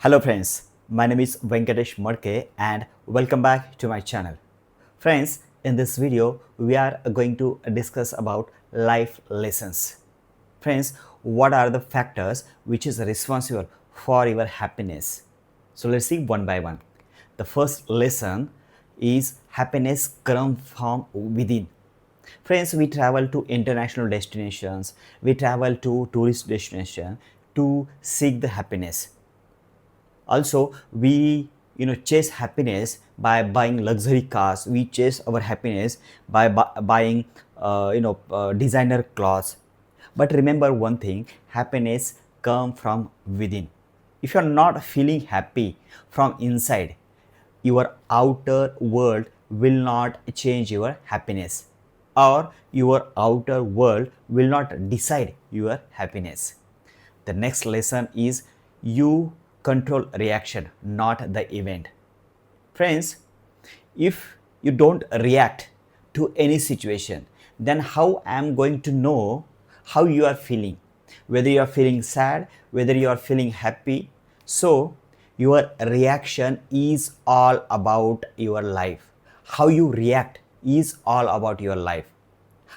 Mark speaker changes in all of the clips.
Speaker 1: Hello friends, my name is Venkatesh Madke and welcome back to my channel. Friends, in this video we are going to discuss about life lessons. Friends, what are the factors which is responsible for your happiness? So let's see one by one. The first lesson is happiness comes from within. Friends, we travel to international destinations, we travel to tourist destinations to seek the happiness. Also, we chase happiness by buying luxury cars. We chase our happiness by buying designer clothes. But remember one thing, happiness comes from within. If you're not feeling happy from inside, your outer world will not change your happiness, or your outer world will not decide your happiness. The next lesson is you control reaction, not the event. Friends, if you don't react to any situation, then how I am going to know how you are feeling? Whether you are feeling sad, whether you are feeling happy. So, your reaction is all about your life. How you react is all about your life.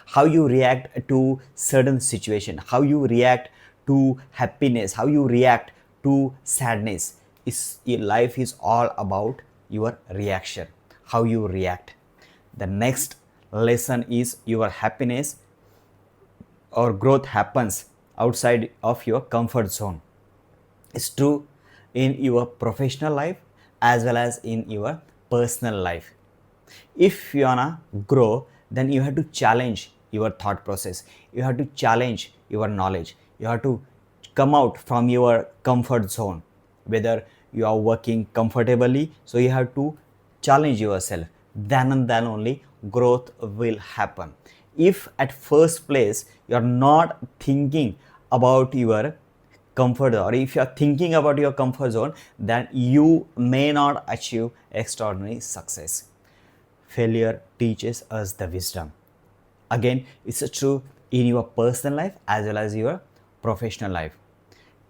Speaker 1: How you react to certain situation, how you react to happiness, how you react to sadness, is life is all about your reaction, how you react. The next lesson is your happiness or growth happens outside of your comfort zone. It's true in your professional life as well as in your personal life. If you wanna grow, then you have to challenge your thought process, you have to challenge your knowledge, you have to come out from your comfort zone. Whether you are working comfortably, so you have to challenge yourself, then and then only growth will happen. If at first place you are not thinking about your comfort zone, or if you are thinking about your comfort zone, then you may not achieve extraordinary success. Failure teaches us the wisdom. Again, it's true in your personal life as well as your professional life.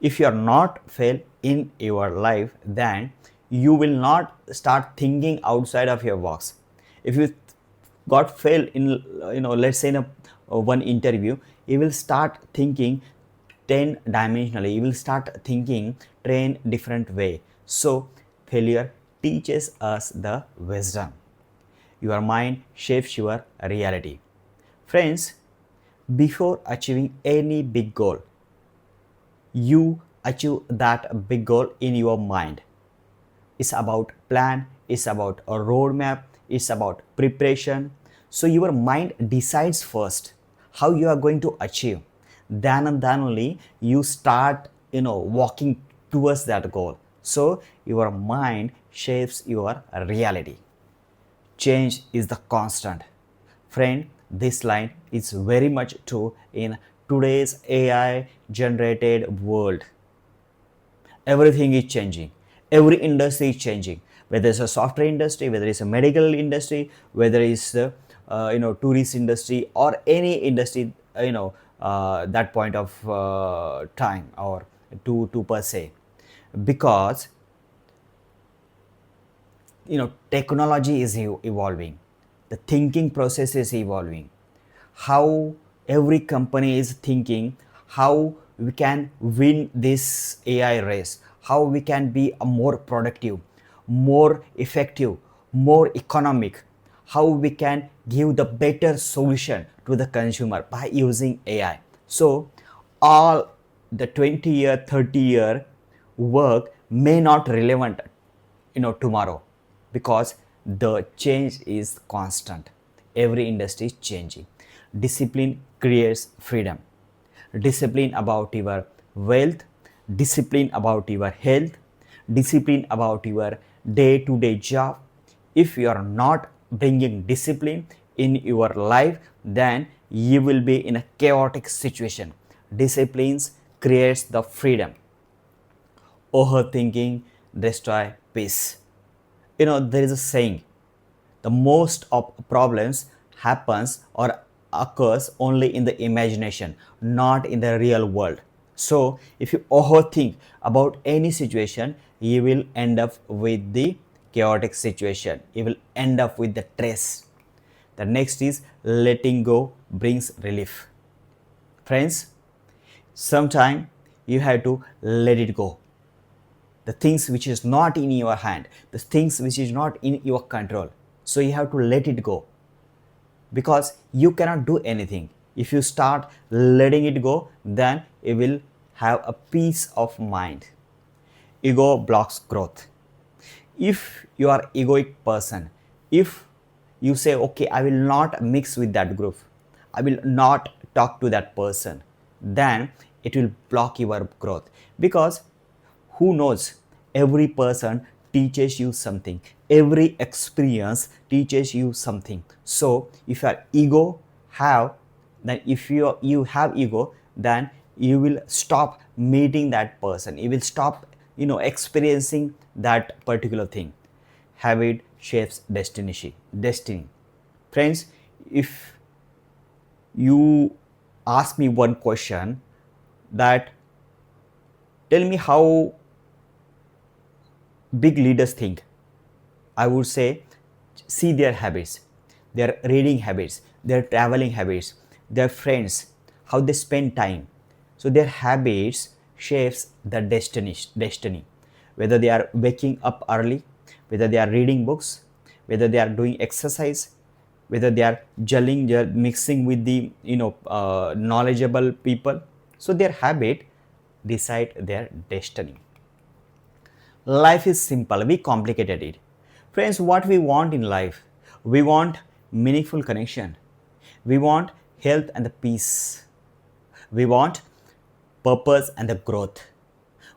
Speaker 1: If you are not fail in your life, then you will not start thinking outside of your box. If you got fail in let's say in one interview, you will start thinking 10 dimensionally, you will start thinking 10 different way. So failure teaches us the wisdom. Your mind shapes your reality. Friends, before achieving any big goal, you achieve that big goal in your mind. It's about plan, it's about a roadmap, it's about preparation. So your mind decides first how you are going to achieve. Then and then only you start walking towards that goal. So your mind shapes your reality. Change is the constant. Friend, this line is very much true in today's AI generated world. Everything is changing. Every industry is changing. Whether it's a software industry, whether it's a medical industry, whether it's the tourist industry, or any industry, that point of time, or to per se, because technology is evolving, the thinking process is evolving. How every company is thinking how we can win this AI race, how we can be a more productive, more effective, more economic, how we can give the better solution to the consumer by using AI. So all the 20-year 30-year work may not relevant tomorrow, because the change is constant. Every industry is changing. Discipline creates freedom. Discipline about your wealth, discipline about your health, discipline about your day to day job. If you are not bringing discipline in your life, then you will be in a chaotic situation. Disciplines creates the freedom. Overthinking destroy peace. There is a saying, the most of problems happens or occurs only in the imagination, not in the real world. So if you overthink about any situation, you will end up with the chaotic situation, you will end up with the stress. The next is letting go brings relief. Friends, sometimes you have to let it go, the things which is not in your hand, the things which is not in your control. So you have to let it go, because you cannot do anything. If you start letting it go, then you will have a peace of mind. Ego blocks growth. If you are egoic person, if you say okay, I will not mix with that group, I will not talk to that person, then it will block your growth. Because who knows, every person teaches you something, every experience teaches you something. So if your ego have, then if you have ego, then you will stop meeting that person, you will stop experiencing that particular thing. Habit shapes destiny. Friends, if you ask me one question, that tell me how big leaders think, I would say see their habits, their reading habits, their traveling habits, their friends, how they spend time. So their habits shapes the destiny. Whether they are waking up early, whether they are reading books, whether they are doing exercise, whether they are gelling, they are mixing with the knowledgeable people. So their habit decide their destiny. Life is simple, we complicated it. Friends, what we want in life? We want meaningful connection. We want health and the peace. We want purpose and the growth.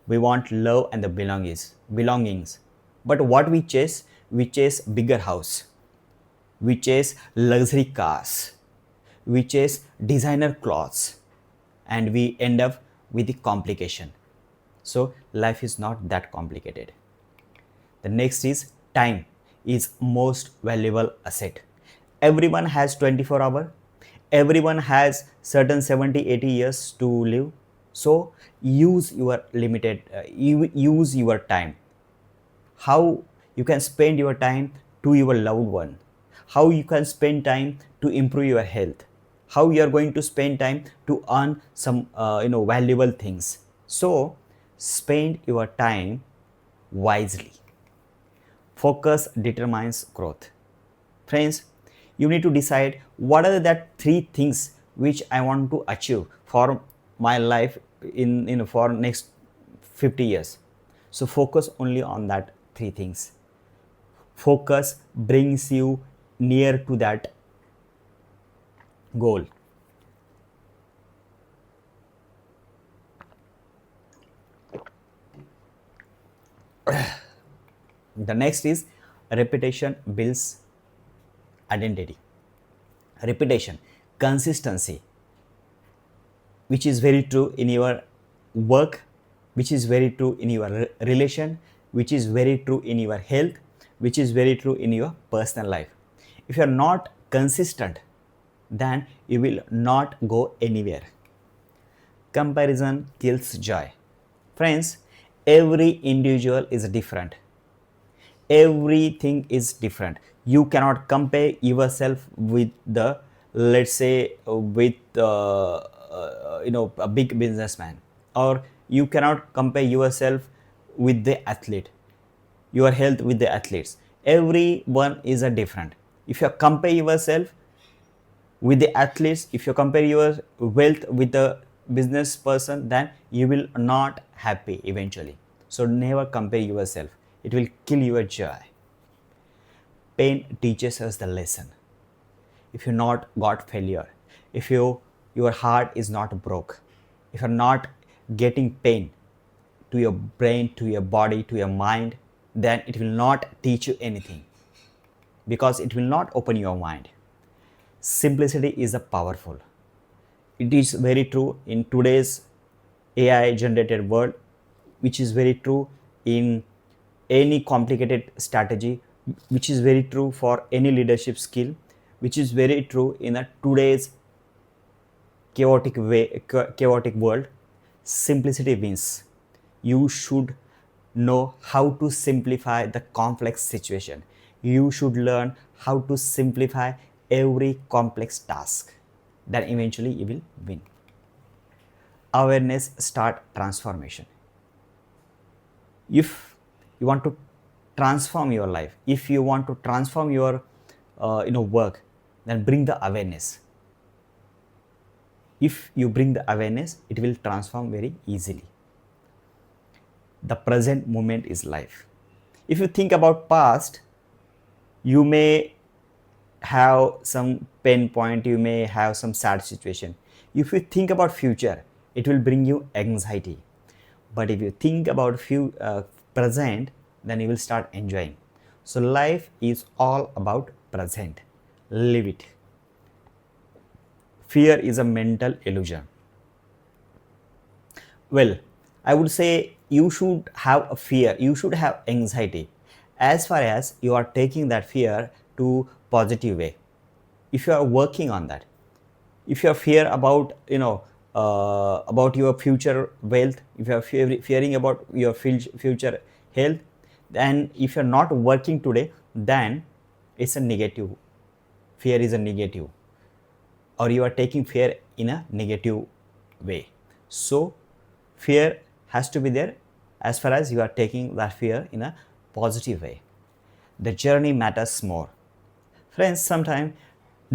Speaker 1: We want love and the belongings. But what we chase? We chase bigger house. We chase luxury cars. We chase designer clothes. And we end up with the complication. So life is not that complicated. The next is time is most valuable asset. Everyone has 24 hours. Everyone has certain 70, 80 years to live. So use your use your time. How you can spend your time to your loved one. How you can spend time to improve your health. How you are going to spend time to earn some valuable things. So spend your time wisely. Focus determines growth. Friends, you need to decide what are that three things which I want to achieve for my life in for next 50 years. So focus only on that three things. Focus brings you near to that goal. The next is repetition builds identity. Repetition, consistency, which is very true in your work, which is very true in your relation, which is very true in your health, which is very true in your personal life. If you are not consistent, then you will not go anywhere. Comparison kills joy. Friends, every individual is different. Everything is different. You cannot compare yourself with the, let's say, with a big businessman, or you cannot compare yourself with the athlete, your health with the athletes. Everyone is a different. If you compare yourself with the athletes, if you compare your wealth with the business person, then you will not happy eventually. So never compare yourself, it will kill your joy. Pain teaches us the lesson. If you not got failure, if your heart is not broke, if you're not getting pain to your brain, to your body, to your mind, then it will not teach you anything, because it will not open your mind. Simplicity is a powerful. It is very true in today's AI generated world, which is very true in any complicated strategy, which is very true for any leadership skill, which is very true in a today's chaotic world. simplicity wins. You should know how to simplify the complex situation. You should learn how to simplify every complex task. Then eventually you will win. Awareness start transformation. If you want to transform your life, if you want to transform your work, then bring the awareness. If you bring the awareness, it will transform very easily. The present moment is life. If you think about past, you may have some pain point, you may have some sad situation. If you think about future, it will bring you anxiety. But if you think about present, then you will start enjoying. So life is all about present. Live it. Fear is a mental illusion. Well, I would say you should have a fear, you should have anxiety as far as you are taking that fear to positive way. If you are working on that, if you are fear about about your future wealth, if you are fearing about your future health, then if you are not working today, then it's a negative. Fear is a negative, or you are taking fear in a negative way. So fear has to be there as far as you are taking that fear in a positive way. The journey matters more. Friends, sometimes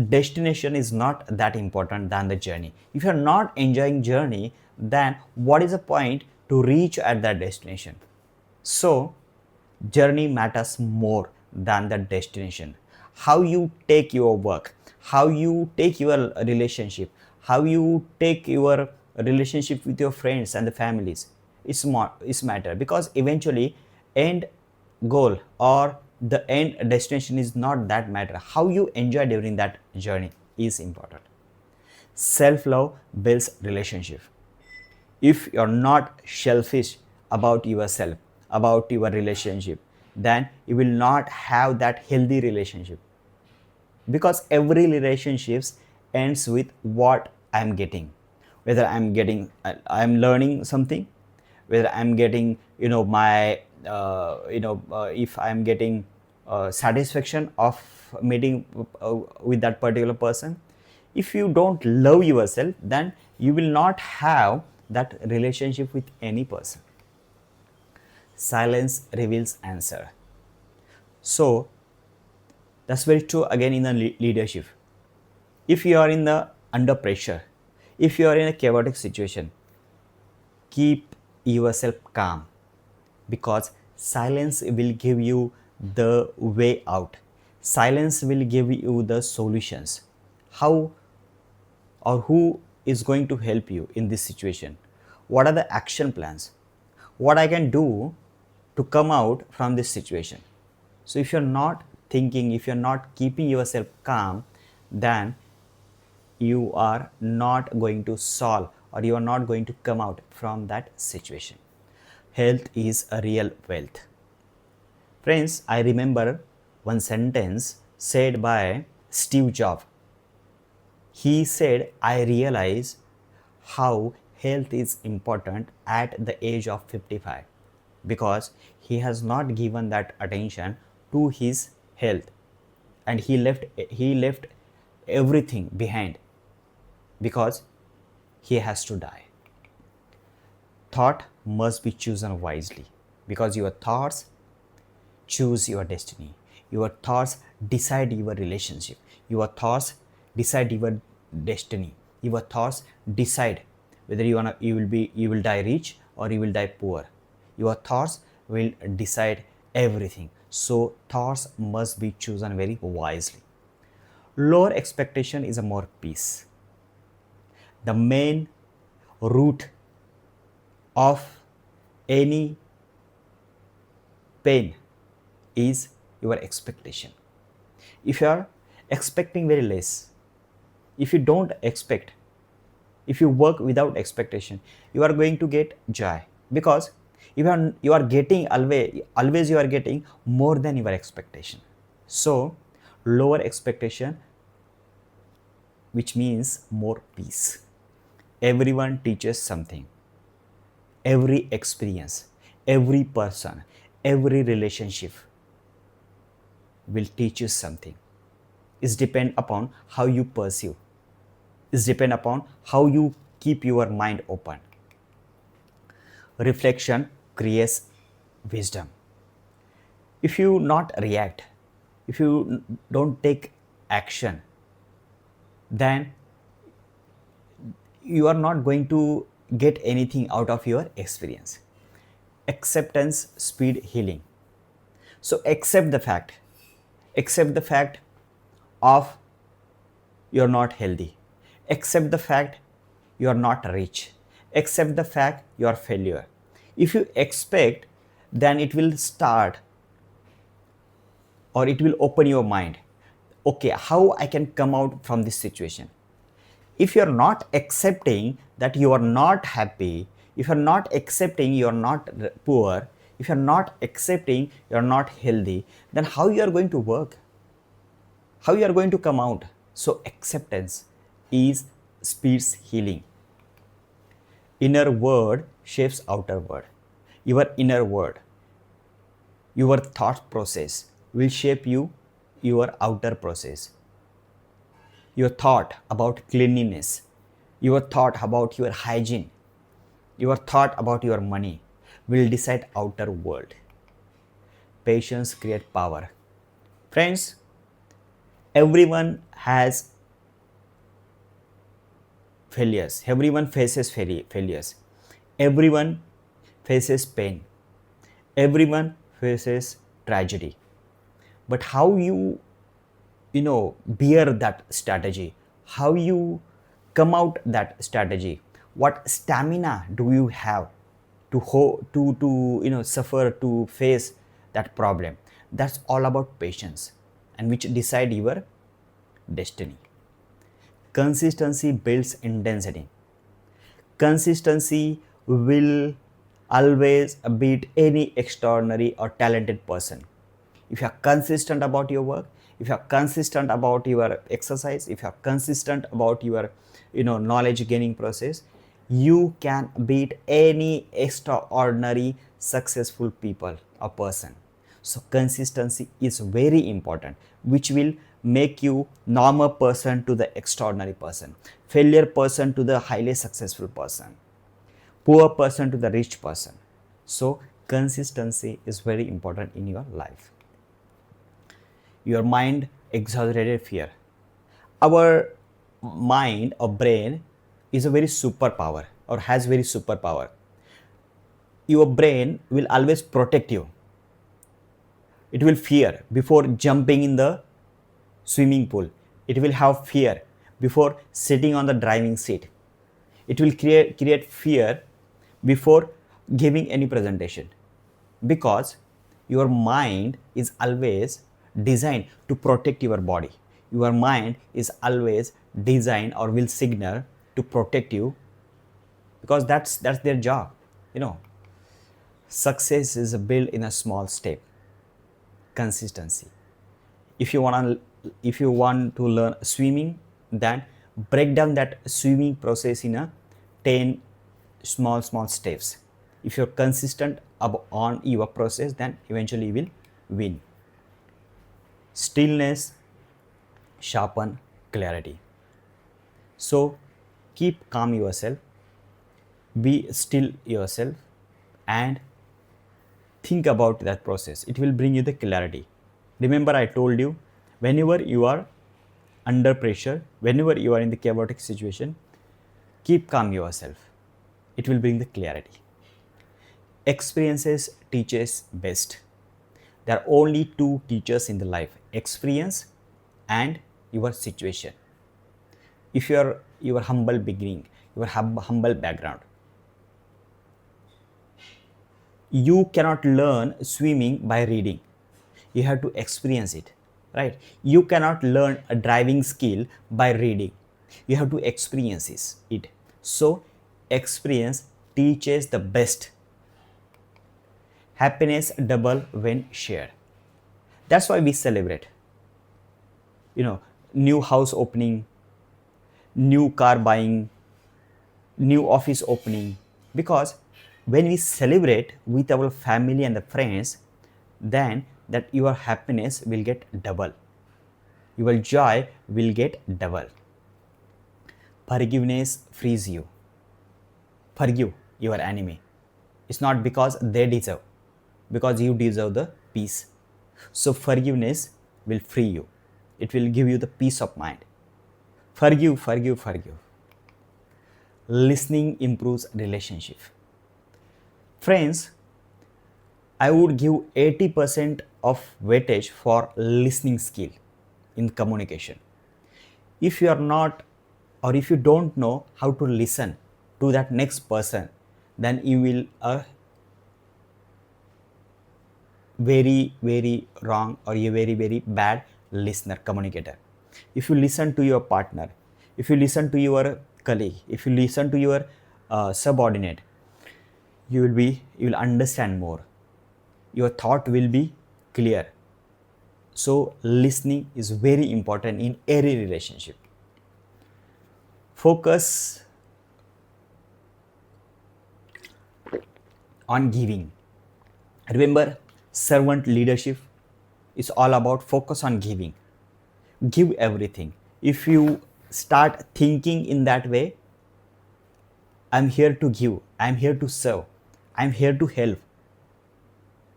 Speaker 1: destination is not that important than the journey. If you are not enjoying journey, then what is the point to reach at that destination? So journey matters more than the destination. How you take your work, how you take your relationship, how you take your relationship with your friends and the families is matter, because eventually end goal or the end destination is not that matter. How you enjoy during that journey is important. Self love builds relationship. If you're not selfish about yourself, about your relationship, then you will not have that healthy relationship, because every relationships ends with what I'm getting, whether I'm learning something, whether I'm getting my if I'm getting satisfaction of meeting with that particular person. If you don't love yourself, then you will not have that relationship with any person. Silence reveals answer. So that's very true again in the leadership. If you are in the under pressure, if you are in a chaotic situation, keep yourself calm, because silence will give you the way out. Silence will give you the solutions. How or who is going to help you in this situation? What are the action plans? What I can do to come out from this situation? So if you're not thinking, if you're not keeping yourself calm, then you are not going to solve, or you are not going to come out from that situation. Health is a real wealth. Friends, I remember one sentence said by Steve Jobs. He said, I realize how health is important at the age of 55, because he has not given that attention to his health, and he left everything behind because he has to die. Thought must be chosen wisely, because your thoughts choose your destiny. Your thoughts decide your relationship. Your thoughts decide your destiny. Your thoughts decide whether you will die rich or you will die poor. Your thoughts will decide everything. So thoughts must be chosen very wisely. Lower expectation is a more peace. The main root of any pain is your expectation. If you are expecting very less, if you don't expect, if you work without expectation, you are going to get joy, because you are getting always you are getting more than your expectation. So lower expectation, which means more peace. Everyone teaches something. every experience, every person, every relationship will teach you something. It's depend upon how you perceive. It's depend upon how you keep your mind open. Reflection creates wisdom. If you not react, if you don't take action, then you are not going to get anything out of your experience. Acceptance speed healing. So accept the fact of you're not healthy, accept the fact you're not rich, accept the fact you're failure. If you expect, then it will start, or it will open your mind. Okay, how I can come out from this situation? If you're not accepting that you are not happy, if you're not accepting you're not poor, if you're not accepting you're not healthy, then how you are going to work? How you are going to come out? So acceptance is speeds healing. Inner word shapes outer word. Your inner word, your thought process will shape your outer process. Your thought about cleanliness, your thought about your hygiene, your thought about your money will decide outer world. Patience create power. Friends, everyone has failures. Everyone faces failures. Everyone faces pain. Everyone faces tragedy. But how you bear that strategy, how you come out that strategy, what stamina do you have to suffer, to face that problem? That's all about patience, and which decide your destiny. Consistency builds intensity. Consistency will always beat any extraordinary or talented person. If you are consistent about your work, if you are consistent about your exercise, if you are consistent about your knowledge gaining process, you can beat any extraordinary successful people or person. So consistency is very important, which will make you normal person to the extraordinary person, failure person to the highly successful person, poor person to the rich person. So consistency is very important in your life. Your mind exaggerated fear. Our mind or brain is a very superpower, or has very superpower. Your brain will always protect you. It will fear before jumping in the swimming pool. It will have fear before sitting on the driving seat. It will create fear before giving any presentation, because your mind is always designed to protect your body. Your mind is always designed or will signal to protect you, because that's their job. Success is built in a small step. Consistency. If you want to learn swimming, then break down that swimming process in a 10 small steps. If you're consistent on your process, then eventually you will win. Stillness sharpen clarity. So keep calm yourself, be still yourself, and think about that process. It will bring you the clarity. Remember, I told you, whenever you are under pressure, whenever you are in the chaotic situation, keep calm yourself. It will bring the clarity. Experiences teaches best. There are only two teachers in the life: experience and your situation. If your humble beginning, your humble background, you cannot learn swimming by reading. You have to experience it, right? You cannot learn a driving skill by reading. You have to experience it. So experience teaches the best. Happiness double when shared. That's why we celebrate new house opening, new car buying, new office opening, because when we celebrate with our family and the friends, then that your happiness will get double, your joy will get double. Forgiveness frees you. Forgive your enemy. It's not because they deserve, because you deserve the peace. So forgiveness will free you, it will give you the peace of mind. Forgive, forgive, forgive. Listening improves relationship. Friends, I would give 80% of weightage for listening skill in communication. If you are not, or if you don't know how to listen to that next person, then you will very very wrong or a very very bad listener, communicator. If you listen to your partner, if you listen to your colleague, if you listen to your subordinate, you will understand more, your thought will be clear. So listening is very important in every relationship. Focus on giving. Remember, servant leadership is all about focus on giving. Give everything. If you start thinking in that way, I'm here to give, I'm here to serve, I'm here to help,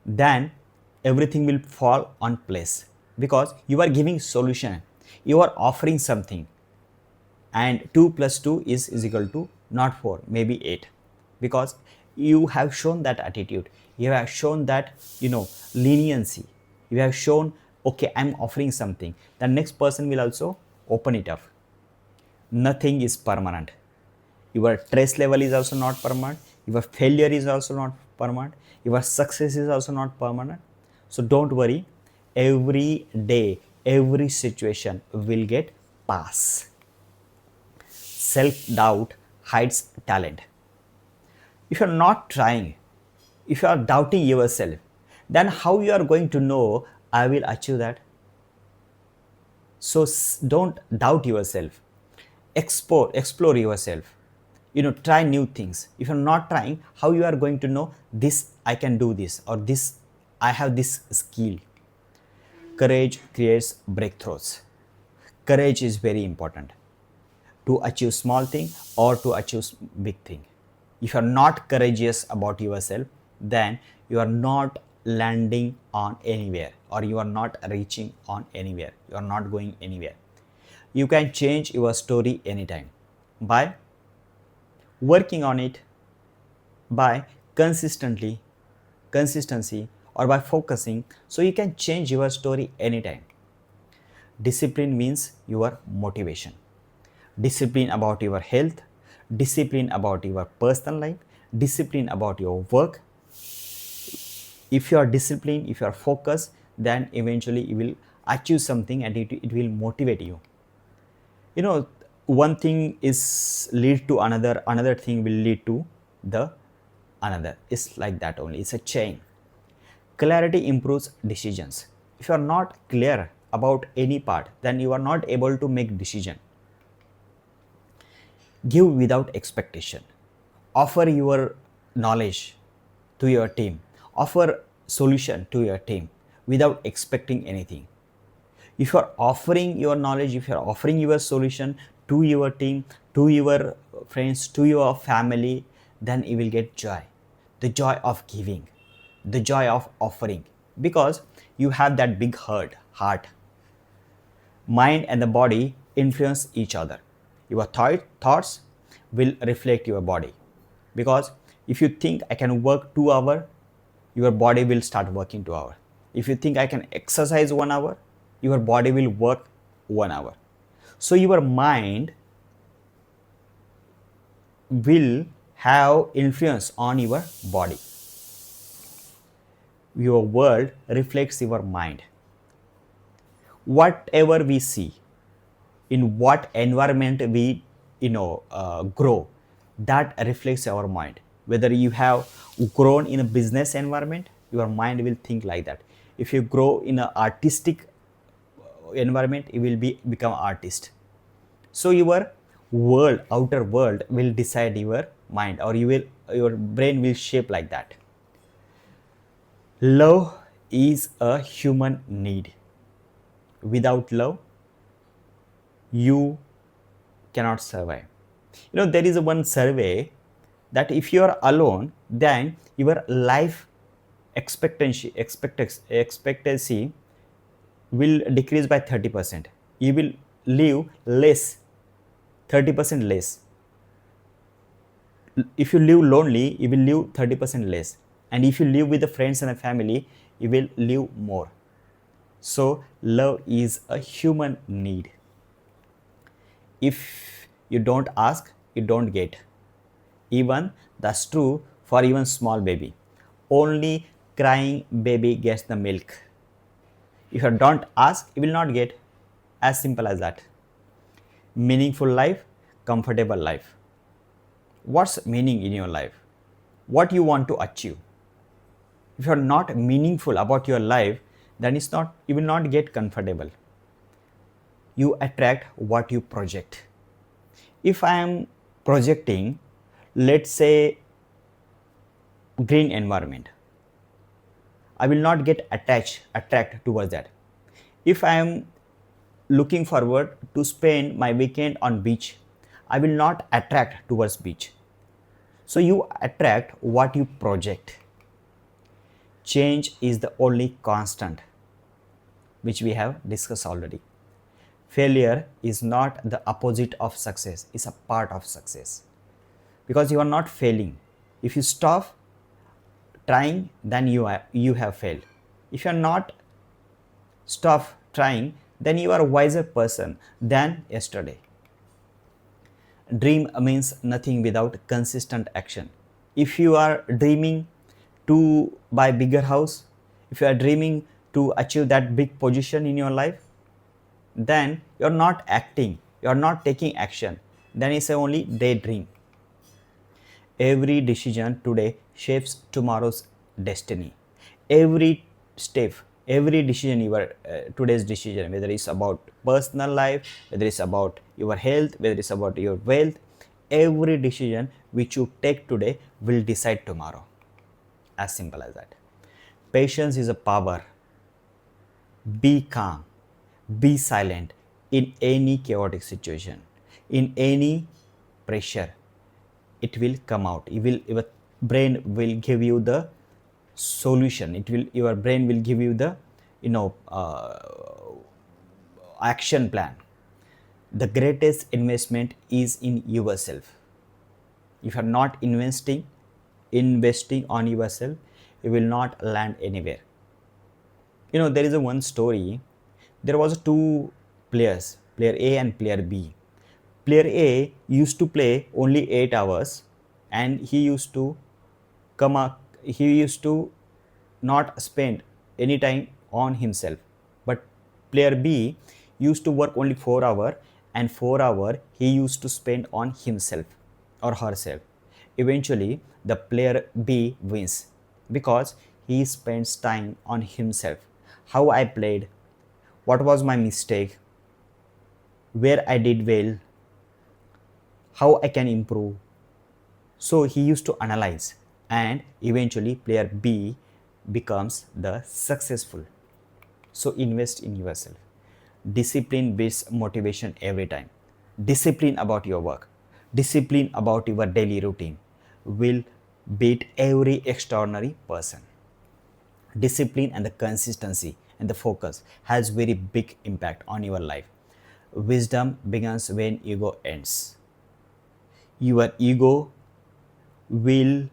Speaker 1: then everything will fall on place, because you are giving solution, you are offering something, and 2 plus 2 is equal to not 4, maybe 8, because you have shown that attitude, you have shown that leniency, you have shown, okay, I'm offering something, the next person will also open it up. Nothing is permanent. Your stress level is also not permanent, your failure is also not permanent, your success is also not permanent. So don't worry, every day, every situation will get pass. Self-doubt hides talent. If you're not trying, if you are doubting yourself, then how you are going to know I will achieve that? So don't doubt yourself. Explore yourself. Try new things. If you're not trying, how you are going to know this I can do this, or this I have this skill? Courage creates breakthroughs. Courage is very important to achieve small thing or to achieve big thing. If you are not courageous about yourself, then you are not landing on anywhere, or you are not reaching on anywhere, you are not going anywhere. You can change your story anytime by working on it, by consistency, or by focusing. So you can change your story anytime. Discipline means your motivation. Discipline about your health, discipline about your personal life, discipline about your work. If you are disciplined, if you are focused, then eventually you will achieve something, and it will motivate you. One thing is lead to another thing will lead to the another. It's like that only, it's a chain. Clarity improves decisions. If you are not clear about any part, then you are not able to make decision. Give without expectation. Offer your knowledge to your team, offer solution to your team without expecting anything. If you are offering your knowledge, if you are offering your solution to your team, to your friends, to your family, then you will get joy. The joy of giving, the joy of offering, because you have that big heart. Mind and the body influence each other. Your thoughts will reflect your body, because if you think I can work 2 hours, your body will start working 2 hours. If you think I can exercise 1 hour, your body will work 1 hour. So your mind will have influence on your body. Your world reflects your mind. Whatever we see, in what environment we grow, that reflects our mind. Whether you have grown in a business environment, your mind will think like that. If you grow in an artistic environment, you will become artist. So your outer world will decide your mind, or you will your brain will shape like that. Love is a human need. Without love, you cannot survive. There is one survey that if you are alone, then your life expectancy will decrease by 30%. You will live less, 30% less. If you live lonely, you will live 30% less. And if you live with the friends and a family, you will live more. So love is a human need. If you don't ask, you don't get. Even that's true for even small baby. Only crying baby gets the milk. If you don't ask, you will not get. As simple as that. Meaningful life, comfortable life. What's meaning in your life? What you want to achieve? If you are not meaningful about your life, then you will not get comfortable. You attract what you project. If I am projecting, let's say, green environment, I will not get attract towards that. If I am looking forward to spend my weekend on beach, I will not attract towards beach. So you attract what you project. Change is the only constant, which we have discussed already. Failure is not the opposite of success, it's a part of success. Because you are not failing. If you stop trying, then you have failed. If you are not stop trying, then you are a wiser person than yesterday. Dream means nothing without consistent action. If you are dreaming to buy bigger house, if you are dreaming to achieve that big position in your life, then you are not acting, you are not taking action, then it's only daydream. Every decision today shapes tomorrow's destiny. Every step, every decision, your today's decision, whether it's about personal life, whether it's about your health, whether it's about your wealth, every decision which you take today will decide tomorrow. As simple as that. Patience is a power. Be calm, be silent in any chaotic situation, in any pressure. It will come out. Your brain will give you the solution. Your brain will give you the action plan. The greatest investment is in yourself. If you are not investing on yourself, you will not land anywhere. There is one story. There was two players, player A and player B. Player A used to play only 8 hours, and he used to not spend any time on himself. But player B used to work only 4 hours, and 4 hours he used to spend on himself or herself. Eventually, the player B wins because he spends time on himself. How I played, what was my mistake, where I did well, how I can improve. So he used to analyze, and eventually player B becomes the successful. So invest in yourself. Discipline beats motivation every time. Discipline about your work, discipline about your daily routine will beat every extraordinary person. Discipline and the consistency and the focus has very big impact on your life. Wisdom begins when ego ends. Your ego will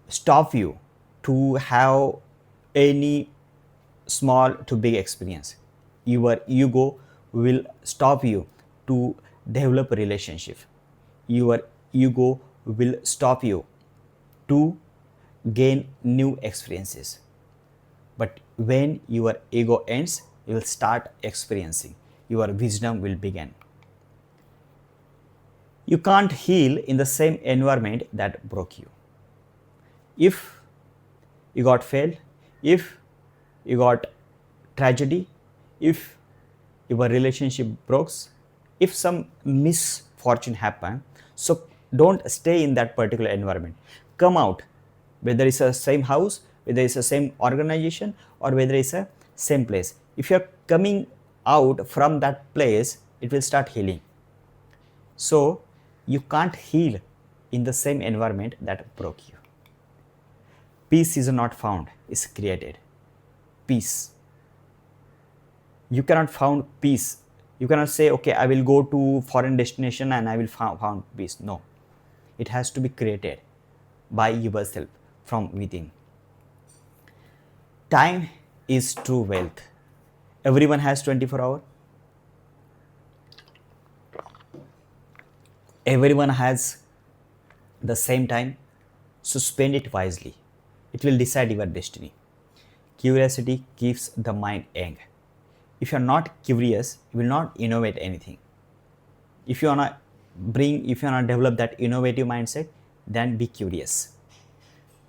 Speaker 1: stop you to have any small to big experience. Your ego will stop you to develop a relationship. Your ego will stop you to gain new experiences. But when your ego ends, you will start experiencing. Your wisdom will begin. You can't heal in the same environment that broke you. If you got failed, if you got tragedy, if your relationship broke, if some misfortune happened, so Don't stay in that particular environment. Come out, whether it's a same house, whether it's a same organization, or whether it's a same place. If you're coming out from that place, it will start healing. So you can't heal in the same environment that broke you. Peace is not found, it's created. Peace. You cannot found peace. You cannot say, okay, I will go to foreign destination and I will found peace. No, it has to be created by yourself from within. Time is true wealth. Everyone has 24 hours. Everyone has the same time, so spend it wisely. It will decide your destiny. Curiosity keeps the mind young. If you're not curious, you will not innovate anything. If you wanna develop that innovative mindset, then be curious.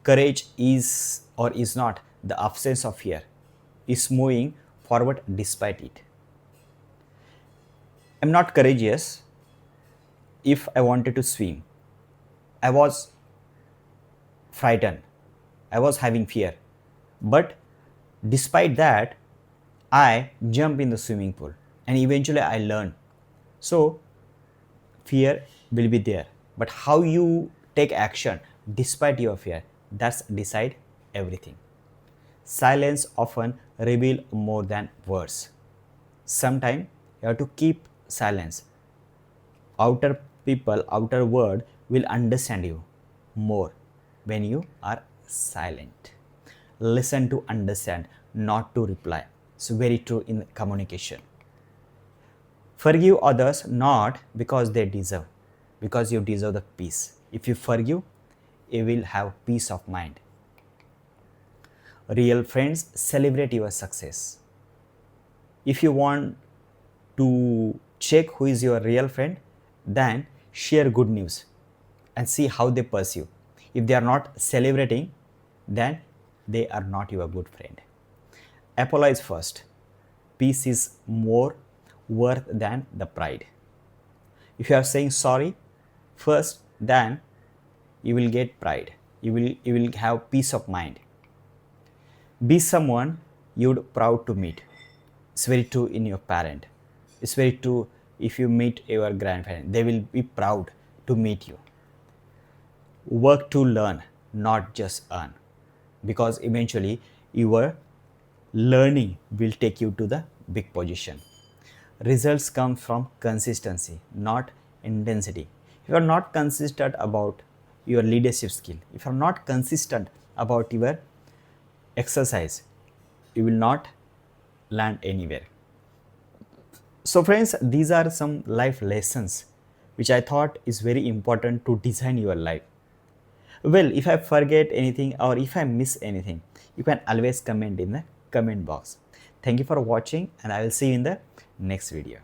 Speaker 1: Courage is or is not the absence of fear, is moving forward despite it. I'm not courageous if I wanted to swim. I was frightened. I was having fear. But despite that, I jump in the swimming pool and eventually I learn. So fear will be there. But how you take action despite your fear, that's decide everything. Silence often reveal more than words. Sometimes you have to keep silence. Outer people, outer world will understand you more when you are silent. Listen to understand, not to reply. It's very true in communication. Forgive others not because they deserve, because you deserve the peace. If you forgive, you will have peace of mind. Real friends celebrate your success. If you want to check who is your real friend, then share good news and see how they pursue. If they are not celebrating, then they are not your good friend. Apologize first. Peace is more worth than the pride. If you are saying sorry first, then you will get pride. You will have peace of mind. Be someone you'd proud to meet. It's very true in your parent. It's very true if you meet your grandparent. They will be proud to meet you. Work to learn, not just earn. Because eventually your learning will take you to the big position. Results come from consistency, not intensity. If you are not consistent about your leadership skill, if you are not consistent about your exercise, you will not land anywhere. So friends, these are some life lessons which I thought is very important to design your life. Well, if I forget anything or if I miss anything, you can always comment in the comment box. Thank you for watching and I will see you in the next video.